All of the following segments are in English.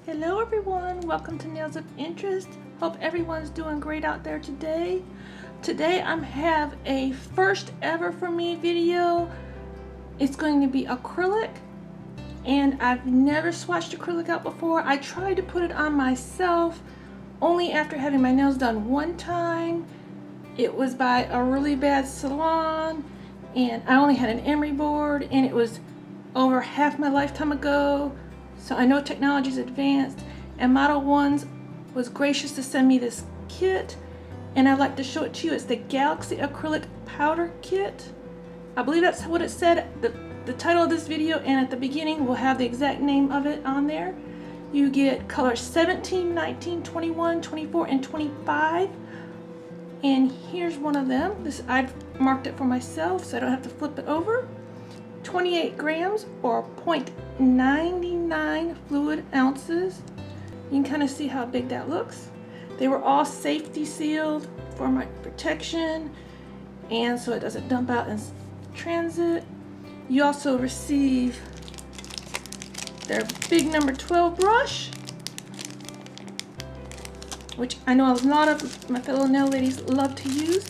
Hello everyone, welcome to Nails of Interest. Hope everyone's doing great out there today. Today I have a first ever for me video. It's going to be acrylic, and I've never swatched acrylic out before. I tried to put it on myself only after having my nails done one time. It was by a really bad salon and I only had an emery board, and it was over half my lifetime ago. So I know technology's advanced, and Modelones was gracious to send me this kit, and I'd like to show it to you. It's the Galaxy Acrylic Powder Kit. I believe that's what it said. The title of this video and at the beginning will have the exact name of it on there. You get colors 17, 19, 21, 24, and 25. And here's one of them. I've marked it for myself so I don't have to flip it over. 28 grams or 0.99 fluid ounces. You can kind of see how big that looks. They were all safety sealed for my protection, and so it doesn't dump out in transit. You also receive their big number 12 brush, which I know a lot of my fellow nail ladies love to use.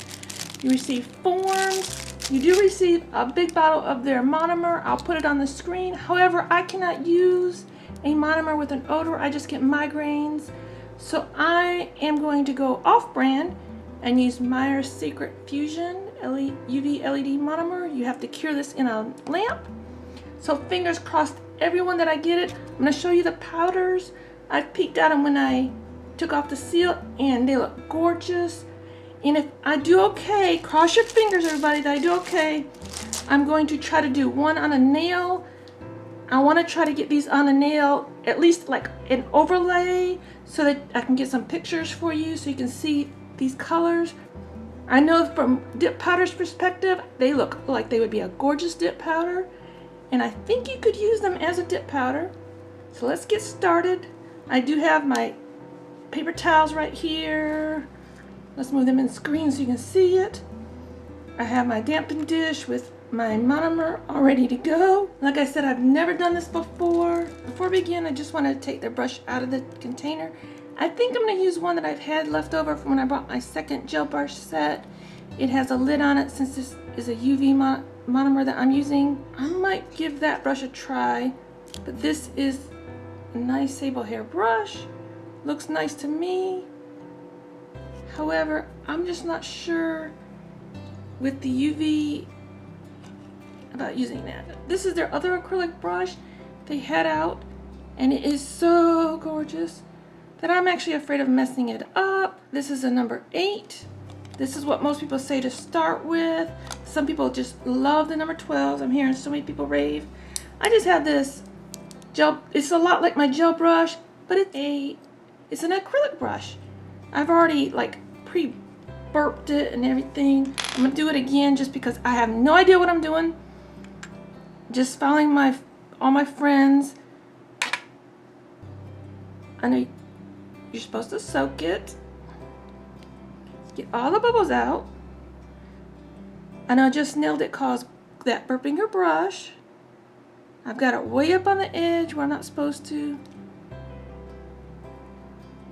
You receive forms. You do receive a big bottle of their monomer. I'll put it on the screen. However, I cannot use a monomer with an odor. I just get migraines. So I am going to go off-brand and use Meyer's Secret Fusion UV LED monomer. You have to cure this in a lamp. So fingers crossed, everyone, that I get it. I'm going to show you the powders. I've peeked at them when I took off the seal, and they look gorgeous. And if I do okay, cross your fingers everybody that I do okay, I'm going to try to do one on a nail. I want to try to get these on a nail, at least like an overlay, so that I can get some pictures for you so you can see these colors. I know from dip powder's perspective, they look like they would be a gorgeous dip powder, and I think you could use them as a dip powder. So let's get started. I do have my paper towels right here. Let's move them in screen so you can see it. I have my damping dish with my monomer all ready to go. Like I said, I've never done this before. Before I begin, I just want to take the brush out of the container. I think I'm going to use one that I've had left over from when I bought my second gel brush set. It has a lid on it since this is a UV monomer that I'm using. I might give that brush a try, but this is a nice sable hair brush. Looks nice to me. However, I'm just not sure with the UV about using that. This is their other acrylic brush they had out, and it is so gorgeous that I'm actually afraid of messing it up. This is a number 8. This is what most people say to start with. Some people just love the number 12s. I'm hearing so many people rave. I just have this gel. It's a lot like my gel brush, but it's an acrylic brush. I've already like pre-burped it and everything. I'm gonna do it again just because I have no idea what I'm doing. Just following all my friends. I know you're supposed to soak it. Get all the bubbles out. And I just nailed it cause that burping her brush. I've got it way up on the edge where I'm not supposed to.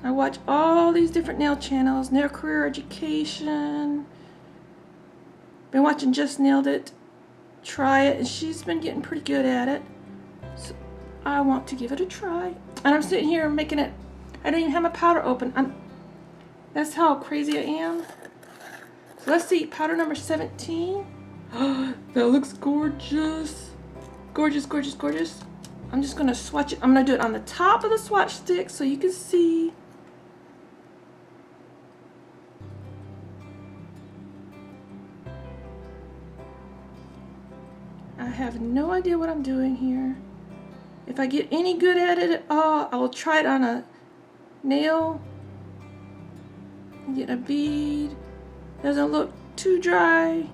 I watch all these different nail channels, Nail Career Education. Been watching Just Nailed It, try it, and she's been getting pretty good at it. So I want to give it a try. And I'm sitting here making it, I don't even have my powder open. That's how crazy I am. So let's see, powder number 17. That looks gorgeous. Gorgeous, gorgeous, gorgeous. I'm just gonna swatch it. I'm gonna do it on the top of the swatch stick so you can see. I have no idea what I'm doing here. If I get any good at it at all, I will try it on a nail. Get a bead. Doesn't look too dry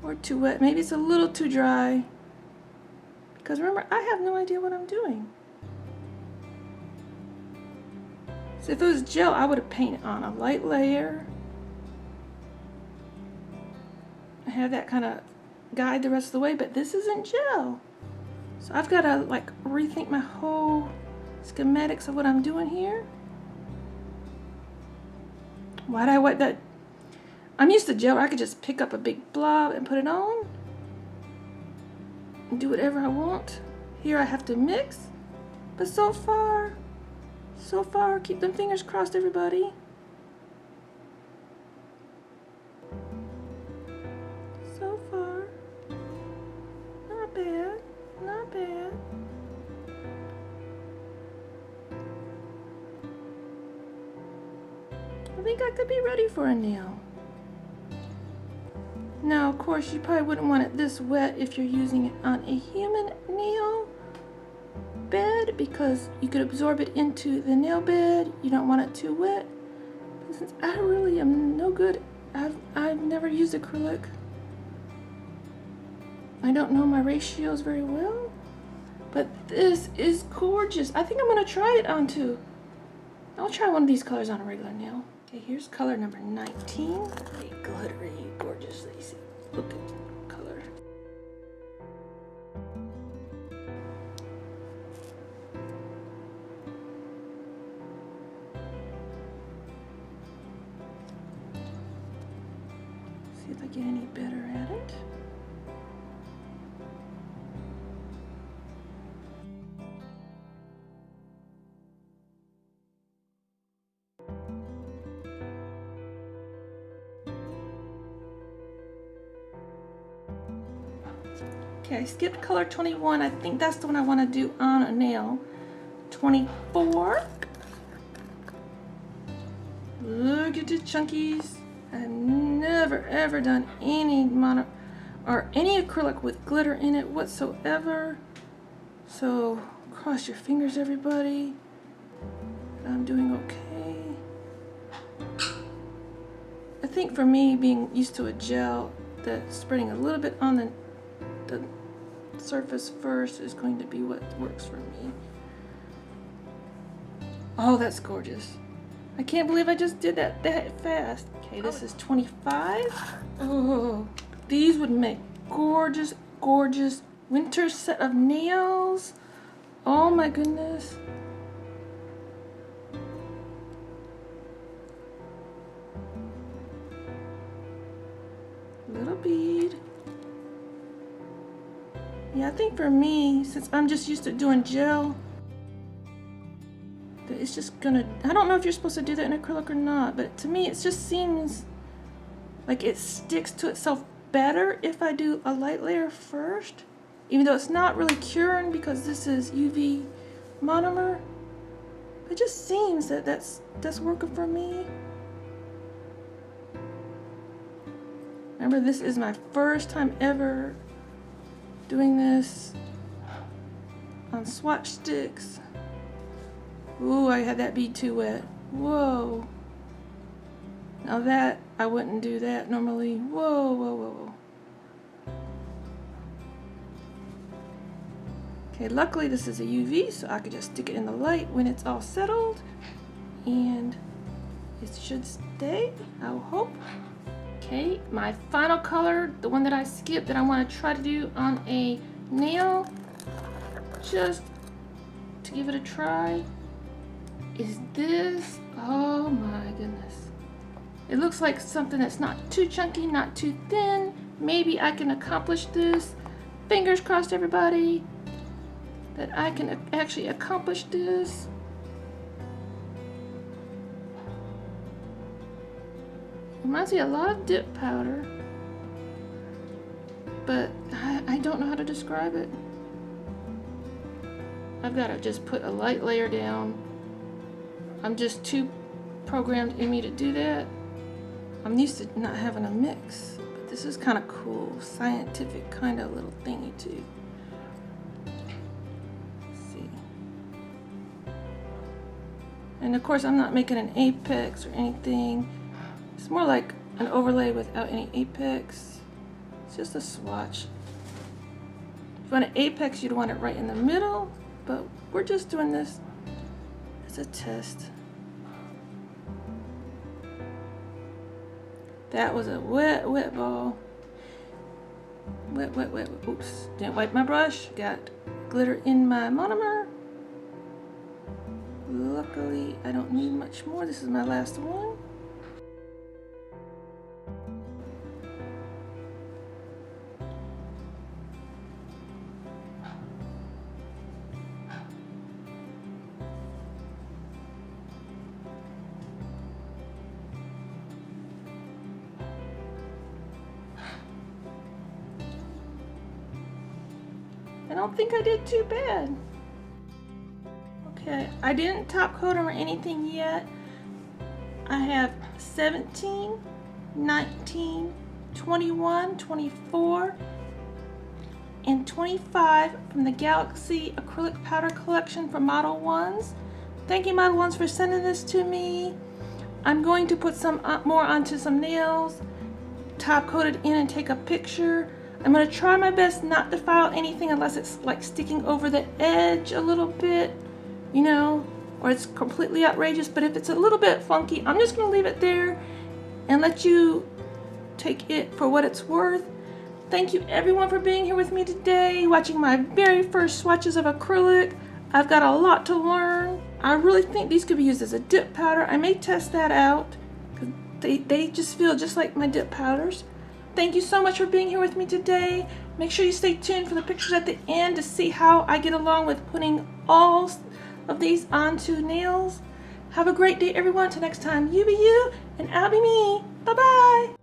or too wet. Maybe it's a little too dry. Because remember, I have no idea what I'm doing. So if it was gel, I would have painted on a light layer. I have that kind of guide the rest of the way, but this isn't gel. So I've got to like rethink my whole schematics of what I'm doing here. Why'd I wipe that? I'm used to gel where I could just pick up a big blob and put it on and do whatever I want. Here I have to mix, but so far, keep them fingers crossed, everybody. So far, not bad, not bad. I think I could be ready for a nail. Now, of course, you probably wouldn't want it this wet if you're using it on a human nail bed, because you could absorb it into the nail bed. You don't want it too wet. But since I really am no good, I've never used acrylic. I don't know my ratios very well, but this is gorgeous. I think I'm gonna try it onto. I'll try one of these colors on a regular nail. Okay, here's color number 19. A glittery, gorgeous, lacy looking color. See if I get any better at it. Okay, I skipped color 21. I think that's the one I want to do on a nail. 24. Look at the chunkies. I've never ever done any mono or any acrylic with glitter in it whatsoever. So cross your fingers, everybody. I'm doing okay. I think for me, being used to a gel that's spreading a little bit on the surface first is going to be what works for me. Oh, that's gorgeous. I can't believe I just did that fast. Okay, this is 25. Oh, these would make gorgeous, gorgeous winter set of nails. Oh my goodness. Little bead. Yeah, I think for me, since I'm just used to doing gel, that it's just gonna, I don't know if you're supposed to do that in acrylic or not, but to me it just seems like it sticks to itself better if I do a light layer first, even though it's not really curing because this is UV monomer. It just seems that that's working for me. Remember, this is my first time ever doing this on swatch sticks. Ooh, I had that bead too wet. Whoa. Now that, I wouldn't do that normally. Whoa, whoa, whoa. Okay, luckily this is a UV, so I could just stick it in the light when it's all settled. And it should stay, I will hope. Okay, my final color, the one that I skipped that I want to try to do on a nail, just to give it a try, is this. Oh my goodness. It looks like something that's not too chunky, not too thin. Maybe I can accomplish this. Fingers crossed, everybody, that I can actually accomplish this. Reminds me a lot of dip powder, but I don't know how to describe it. I've got to just put a light layer down. I'm just too programmed in me to do that. I'm used to not having a mix, but this is kind of cool, scientific kind of little thingy too. Let's see. And of course I'm not making an apex or anything. It's more like an overlay without any apex. It's just a swatch. If you want an apex, you'd want it right in the middle, but we're just doing this as a test. That was a wet, wet ball. Wet, wet, wet. Oops, didn't wipe my brush. Got glitter in my monomer. luckily I don't need much more. This is my last one. I don't think I did too bad. Okay, I didn't top coat them or anything yet. I have 17, 19, 21, 24, and 25 from the Galaxy Acrylic Powder Collection from Modelones. Thank you, Modelones, for sending this to me. I'm going to put some more onto some nails, top coat it in and take a picture. I'm going to try my best not to file anything unless it's like sticking over the edge a little bit, you know, or it's completely outrageous. But if it's a little bit funky, I'm just going to leave it there and let you take it for what it's worth. Thank you everyone for being here with me today, watching my very first swatches of acrylic. I've got a lot to learn. I really think these could be used as a dip powder. I may test that out because they just feel just like my dip powders. Thank you so much for being here with me today. Make sure you stay tuned for the pictures at the end to see how I get along with putting all of these onto nails. Have a great day, everyone. Till next time, you be you and I'll be me. Bye-bye.